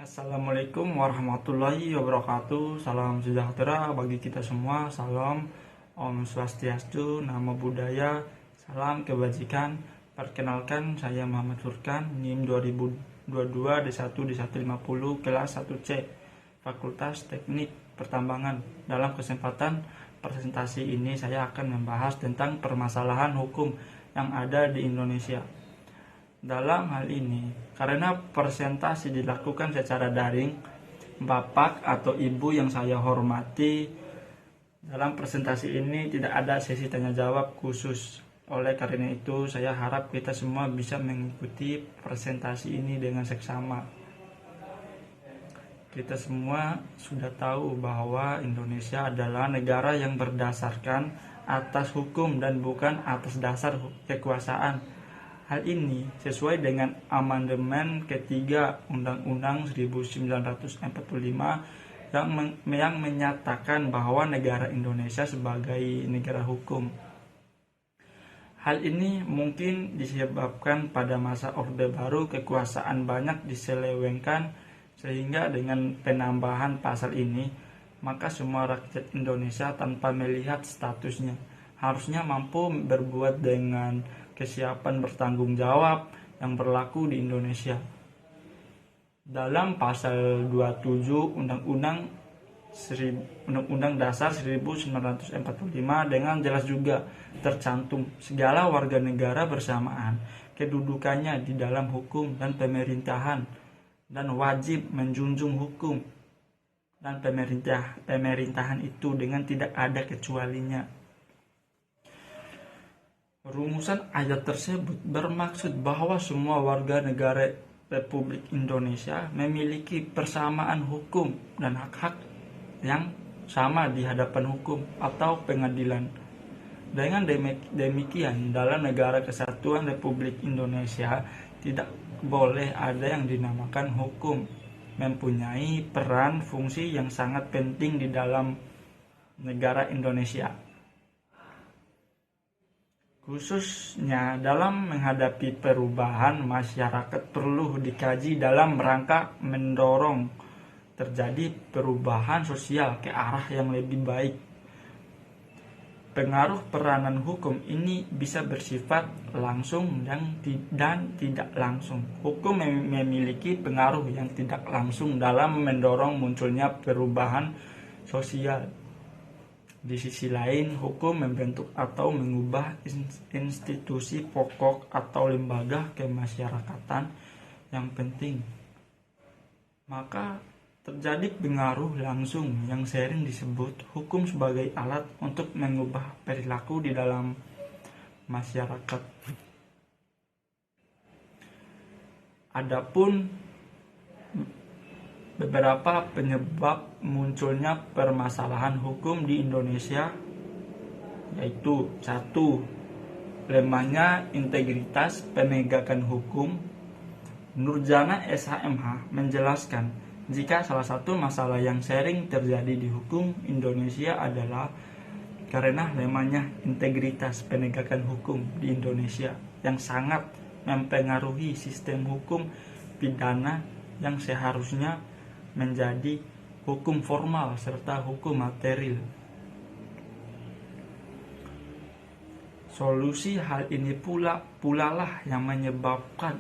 Assalamualaikum warahmatullahi wabarakatuh. Salam sejahtera bagi kita semua. Salam Om Swastiastu, Namo Buddhaya, salam kebajikan. Perkenalkan, saya Muhammad Furkan, NIM 2022 D1 D150 kelas 1C, Fakultas Teknik Pertambangan. Dalam kesempatan presentasi ini saya akan membahas tentang permasalahan hukum yang ada di Indonesia. Dalam hal ini, karena presentasi dilakukan secara daring, Bapak atau Ibu yang saya hormati, dalam presentasi ini tidak ada sesi tanya jawab khusus. Oleh karena itu, saya harap kita semua bisa mengikuti presentasi ini dengan seksama. Kita semua sudah tahu bahwa Indonesia adalah negara yang berdasarkan atas hukum dan bukan atas dasar kekuasaan. Hal ini sesuai dengan amandemen ketiga Undang-Undang 1945 yang menyatakan bahwa negara Indonesia sebagai negara hukum. Hal ini mungkin disebabkan pada masa Orde Baru kekuasaan banyak diselewengkan, sehingga dengan penambahan pasal ini, maka semua rakyat Indonesia tanpa melihat statusnya harusnya mampu berbuat dengan kesiapan bertanggung jawab yang berlaku di Indonesia. Dalam pasal 27 Undang-Undang Dasar 1945 dengan jelas juga tercantum segala warga negara bersamaan kedudukannya di dalam hukum dan pemerintahan dan wajib menjunjung hukum dan pemerintahan itu dengan tidak ada kecualinya. Rumusan ayat tersebut bermaksud bahwa semua warga negara Republik Indonesia memiliki persamaan hukum dan hak-hak yang sama di hadapan hukum atau pengadilan. Dengan demikian, dalam negara kesatuan Republik Indonesia tidak boleh ada yang dinamakan hukum mempunyai peran fungsi yang sangat penting di dalam negara Indonesia. Khususnya dalam menghadapi perubahan masyarakat perlu dikaji dalam rangka mendorong terjadi perubahan sosial ke arah yang lebih baik. Pengaruh peranan hukum ini bisa bersifat langsung dan tidak langsung. Hukum memiliki pengaruh yang tidak langsung dalam mendorong munculnya perubahan sosial. Di sisi lain, hukum membentuk atau mengubah institusi pokok atau lembaga kemasyarakatan yang penting. Maka terjadi pengaruh langsung yang sering disebut hukum sebagai alat untuk mengubah perilaku di dalam masyarakat. Adapun beberapa penyebab munculnya permasalahan hukum di Indonesia yaitu: 1. Lemahnya integritas penegakan hukum. Nurjana SHMH menjelaskan, jika salah satu masalah yang sering terjadi di hukum Indonesia adalah karena lemahnya integritas penegakan hukum di Indonesia yang sangat mempengaruhi sistem hukum pidana yang seharusnya menjadi hukum formal serta hukum material. Solusi hal ini pula lah yang menyebabkan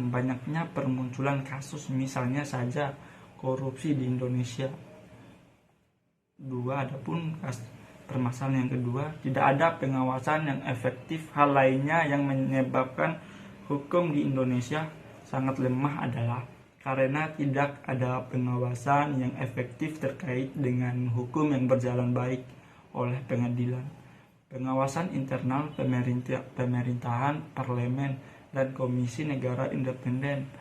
banyaknya permunculan kasus, misalnya saja korupsi di Indonesia. 2. Adapun permasalahan yang kedua, tidak ada pengawasan yang efektif. Hal lainnya yang menyebabkan hukum di Indonesia sangat lemah adalah karena tidak ada pengawasan yang efektif terkait dengan hukum yang berjalan baik oleh pengadilan, pengawasan internal pemerintahan, parlemen, dan komisi negara independen.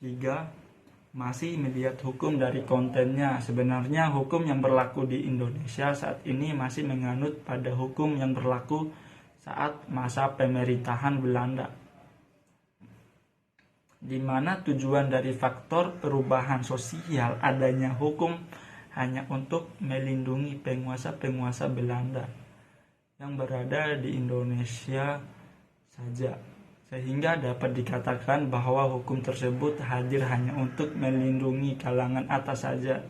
3. Masih melihat hukum dari kontennya. Sebenarnya hukum yang berlaku di Indonesia saat ini masih menganut pada hukum yang berlaku saat masa pemerintahan Belanda, di mana tujuan dari faktor perubahan sosial adanya hukum hanya untuk melindungi penguasa Belanda yang berada di Indonesia saja. sehingga dapat dikatakan bahwa hukum tersebut hadir hanya untuk melindungi kalangan atas saja.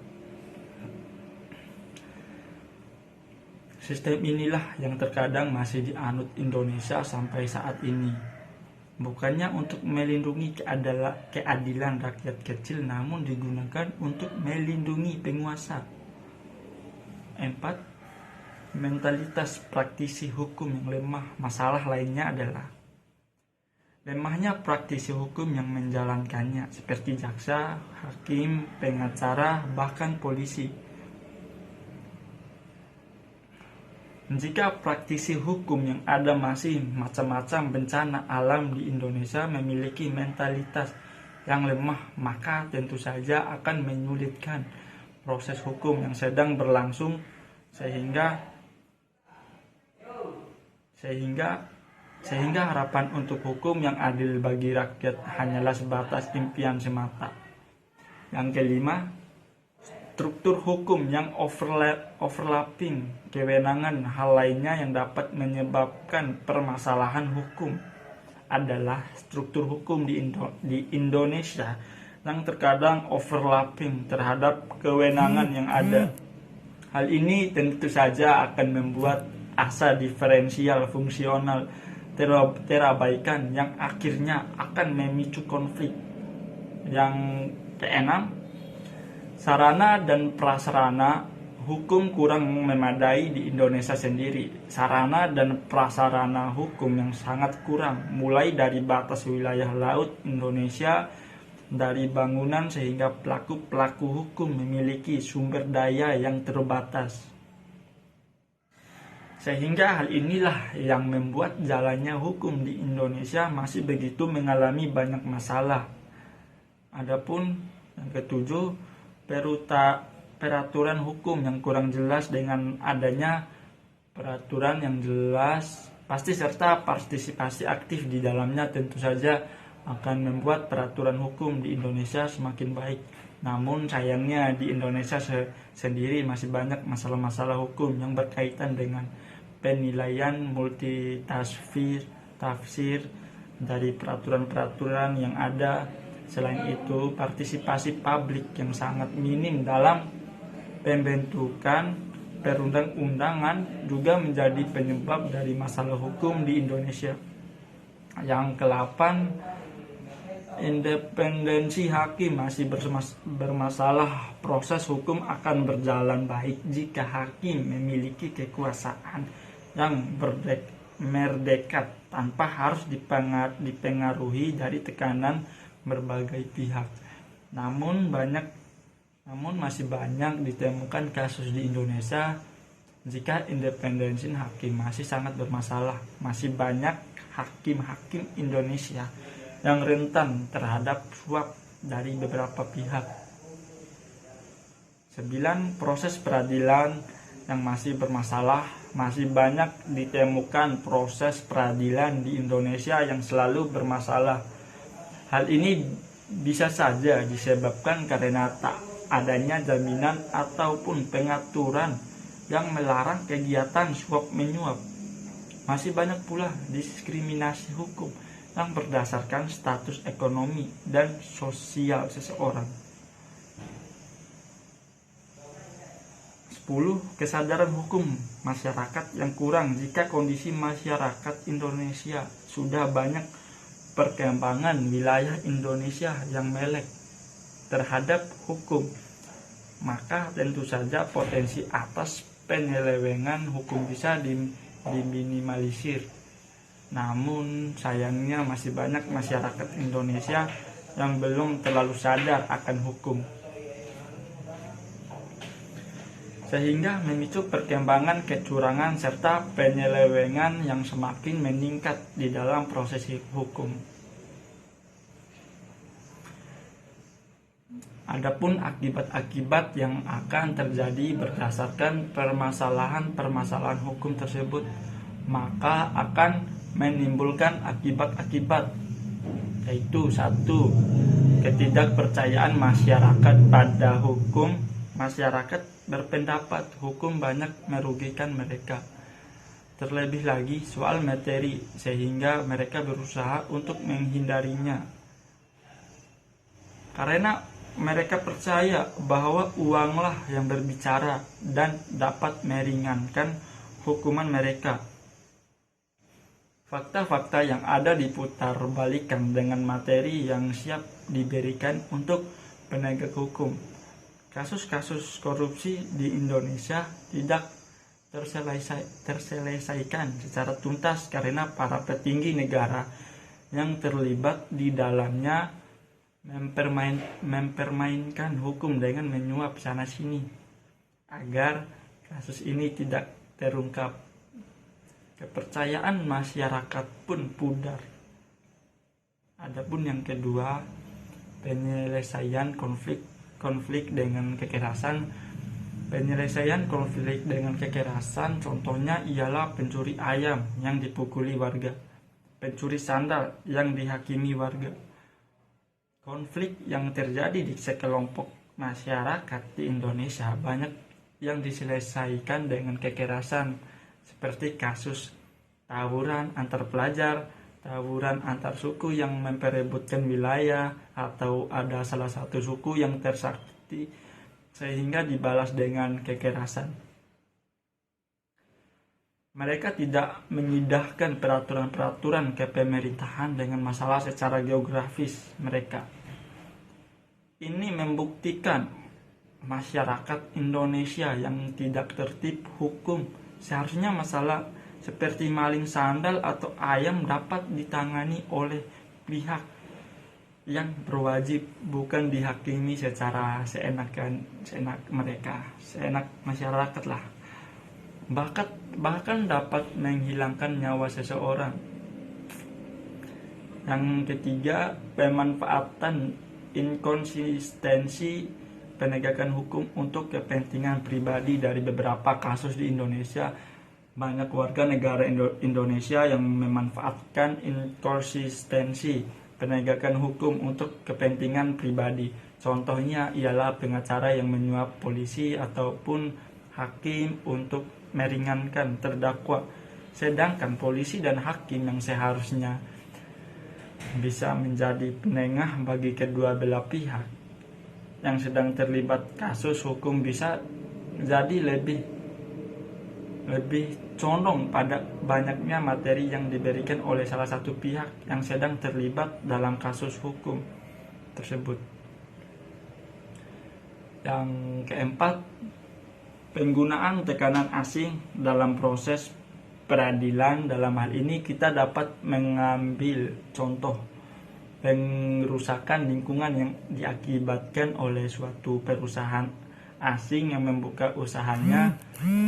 Sistem inilah yang terkadang masih dianut Indonesia sampai saat ini. Bukannya untuk melindungi keadilan rakyat kecil, namun digunakan untuk melindungi penguasa. 4. Mentalitas praktisi hukum yang lemah. Masalah lainnya adalah lemahnya praktisi hukum yang menjalankannya, seperti jaksa, hakim, pengacara, bahkan polisi. Jika praktisi hukum yang ada masih macam-macam bencana alam di Indonesia memiliki mentalitas yang lemah, maka tentu saja akan menyulitkan proses hukum yang sedang berlangsung sehingga harapan untuk hukum yang adil bagi rakyat hanyalah sebatas impian semata. Yang kelima, struktur hukum yang overlapping kewenangan. Hal lainnya yang dapat menyebabkan permasalahan hukum adalah struktur hukum di Indonesia yang terkadang overlapping terhadap kewenangan yang ada. Hal ini tentu saja akan membuat asa diferensial fungsional terabaikan yang akhirnya akan memicu konflik. Yang keenam, sarana dan prasarana hukum kurang memadai di Indonesia sendiri. Sarana dan prasarana hukum yang sangat kurang, mulai dari batas wilayah laut Indonesia, dari bangunan sehingga pelaku-pelaku hukum memiliki sumber daya yang terbatas. Sehingga hal inilah yang membuat jalannya hukum di Indonesia masih begitu mengalami banyak masalah. Adapun yang ketujuh, peraturan hukum yang kurang jelas. Dengan adanya peraturan yang jelas pasti serta partisipasi aktif di dalamnya tentu saja akan membuat peraturan hukum di Indonesia semakin baik. Namun sayangnya di Indonesia sendiri masih banyak masalah-masalah hukum yang berkaitan dengan penilaian multitafsir dari peraturan-peraturan yang ada. Selain itu, partisipasi publik yang sangat minim dalam pembentukan perundang-undangan juga menjadi penyebab dari masalah hukum di Indonesia. Yang ke-8, independensi hakim masih bermasalah. Proses hukum akan berjalan baik jika hakim memiliki kekuasaan yang merdeka tanpa harus dipengaruhi dari tekanan berbagai pihak. Namun masih banyak ditemukan kasus di Indonesia jika independensi hakim masih sangat bermasalah. Masih banyak hakim-hakim Indonesia yang rentan terhadap suap dari beberapa pihak. 9. Proses peradilan yang masih bermasalah. Masih banyak ditemukan proses peradilan di Indonesia yang selalu bermasalah. Hal ini bisa saja disebabkan karena tak adanya jaminan ataupun pengaturan yang melarang kegiatan suap menyuap. Masih banyak pula diskriminasi hukum yang berdasarkan status ekonomi dan sosial seseorang. 10. Kesadaran hukum masyarakat yang kurang. Jika kondisi masyarakat Indonesia sudah banyak perkembangan wilayah Indonesia yang melek terhadap hukum, maka tentu saja potensi atas penyelewengan hukum bisa diminimalisir. Namun sayangnya masih banyak masyarakat Indonesia yang belum terlalu sadar akan hukum, sehingga memicu perkembangan kecurangan serta penyelewengan yang semakin meningkat di dalam proses hukum. Adapun akibat-akibat yang akan terjadi berdasarkan permasalahan hukum tersebut, maka akan menimbulkan akibat-akibat, yaitu 1. Ketidakpercayaan masyarakat pada hukum. Masyarakat berpendapat hukum banyak merugikan mereka. terlebih lagi soal materi, sehingga mereka berusaha untuk menghindarinya. Karena mereka percaya bahwa uanglah yang berbicara dan dapat meringankan hukuman mereka. Fakta-fakta yang ada diputar balikan dengan materi yang siap diberikan untuk penegak hukum. Kasus-kasus korupsi di Indonesia tidak terselesaikan secara tuntas karena para petinggi negara yang terlibat di dalamnya mempermainkan hukum dengan menyuap sana-sini agar kasus ini tidak terungkap. Kepercayaan masyarakat pun pudar. Adapun yang kedua, penyelesaian konflik dengan kekerasan. Penyelesaian konflik dengan kekerasan contohnya ialah pencuri ayam yang dipukuli warga, pencuri sandal yang dihakimi warga. Konflik yang terjadi di sekelompok masyarakat di Indonesia banyak yang diselesaikan dengan kekerasan, seperti kasus tawuran antar pelajar, tawuran antar suku yang memperebutkan wilayah, atau ada salah satu suku yang tersakiti sehingga dibalas dengan kekerasan. Mereka tidak menyidahkan peraturan-peraturan ke pemerintahan dengan masalah secara geografis mereka. Ini membuktikan masyarakat Indonesia yang tidak tertib hukum. Seharusnya masalah seperti maling sandal atau ayam dapat ditangani oleh pihak yang berwajib, bukan dihakimi secara seenak mereka, seenak masyarakat lah. Bahkan dapat menghilangkan nyawa seseorang. Yang ketiga, pemanfaatan inkonsistensi penegakan hukum untuk kepentingan pribadi. Dari beberapa kasus di Indonesia, banyak warga negara Indonesia yang memanfaatkan inkonsistensi penegakan hukum untuk kepentingan pribadi. Contohnya ialah pengacara yang menyuap polisi ataupun hakim untuk meringankan terdakwa, sedangkan polisi dan hakim yang seharusnya bisa menjadi penengah bagi kedua belah pihak yang sedang terlibat kasus hukum bisa jadi lebih condong pada banyaknya materi yang diberikan oleh salah satu pihak yang sedang terlibat dalam kasus hukum tersebut. Yang keempat, penggunaan tekanan asing dalam proses peradilan. Dalam hal ini kita dapat mengambil contoh pengrusakan lingkungan yang diakibatkan oleh suatu perusahaan asing yang membuka usahanya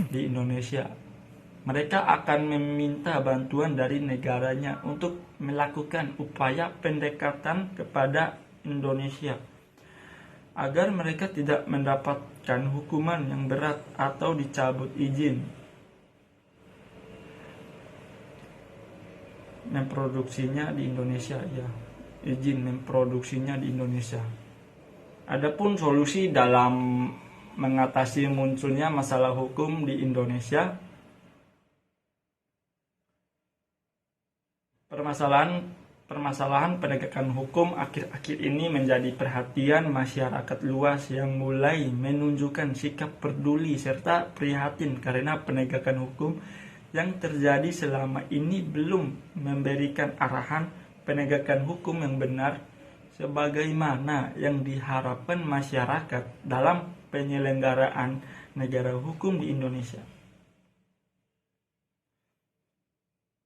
di Indonesia. Mereka akan meminta bantuan dari negaranya untuk melakukan upaya pendekatan kepada Indonesia agar mereka tidak mendapatkan hukuman yang berat atau dicabut izin memproduksinya di Indonesia, izin memproduksinya di Indonesia. Adapun solusi dalam mengatasi munculnya masalah hukum di Indonesia, permasalahan penegakan hukum akhir-akhir ini menjadi perhatian masyarakat luas yang mulai menunjukkan sikap peduli serta prihatin karena penegakan hukum yang terjadi selama ini belum memberikan arahan penegakan hukum yang benar sebagaimana yang diharapkan masyarakat dalam penyelenggaraan negara hukum di Indonesia.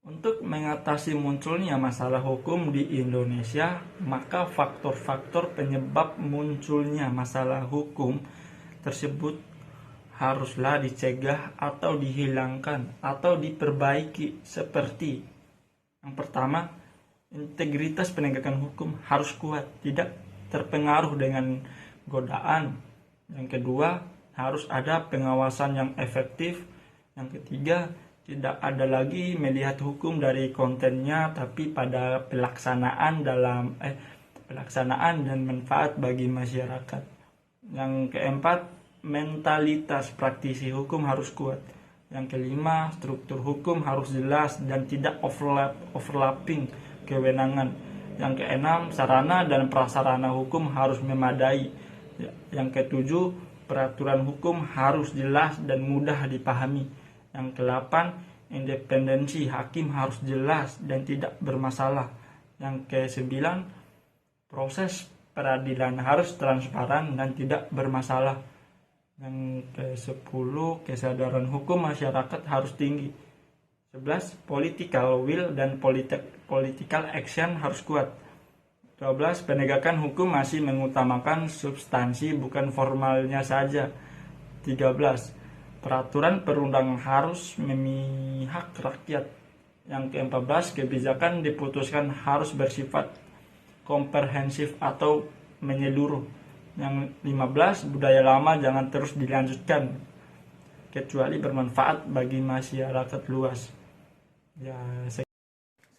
Untuk mengatasi munculnya masalah hukum di Indonesia, maka faktor-faktor penyebab munculnya masalah hukum tersebut haruslah dicegah atau dihilangkan atau diperbaiki, seperti yang pertama, integritas penegakan hukum harus kuat, tidak terpengaruh dengan godaan. Yang kedua, harus ada pengawasan yang efektif. Yang ketiga, tidak ada lagi melihat hukum dari kontennya, tapi pada pelaksanaan dan manfaat bagi masyarakat. Yang keempat, mentalitas praktisi hukum harus kuat. Yang kelima, struktur hukum harus jelas dan tidak overlapping kewenangan. Yang keenam, sarana dan prasarana hukum harus memadai. Yang ketujuh, peraturan hukum harus jelas dan mudah dipahami. Yang kedelapan, independensi hakim harus jelas dan tidak bermasalah. Yang kesembilan, proses peradilan harus transparan dan tidak bermasalah. Yang ke-10, kesadaran hukum masyarakat harus tinggi. 11, political will dan political action harus kuat. 12, penegakan hukum masih mengutamakan substansi bukan formalnya saja. 13, peraturan perundangan harus memihak rakyat. Yang ke-14, kebijakan diputuskan harus bersifat komprehensif atau menyeluruh. Yang 15, budaya lama jangan terus dilanjutkan kecuali bermanfaat bagi masyarakat luas. Ya,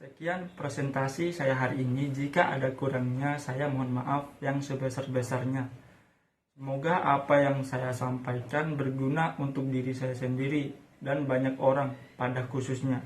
sekian presentasi saya hari ini. Jika ada kurangnya, saya mohon maaf yang sebesar-besarnya. Semoga apa yang saya sampaikan berguna untuk diri saya sendiri dan banyak orang pada khususnya.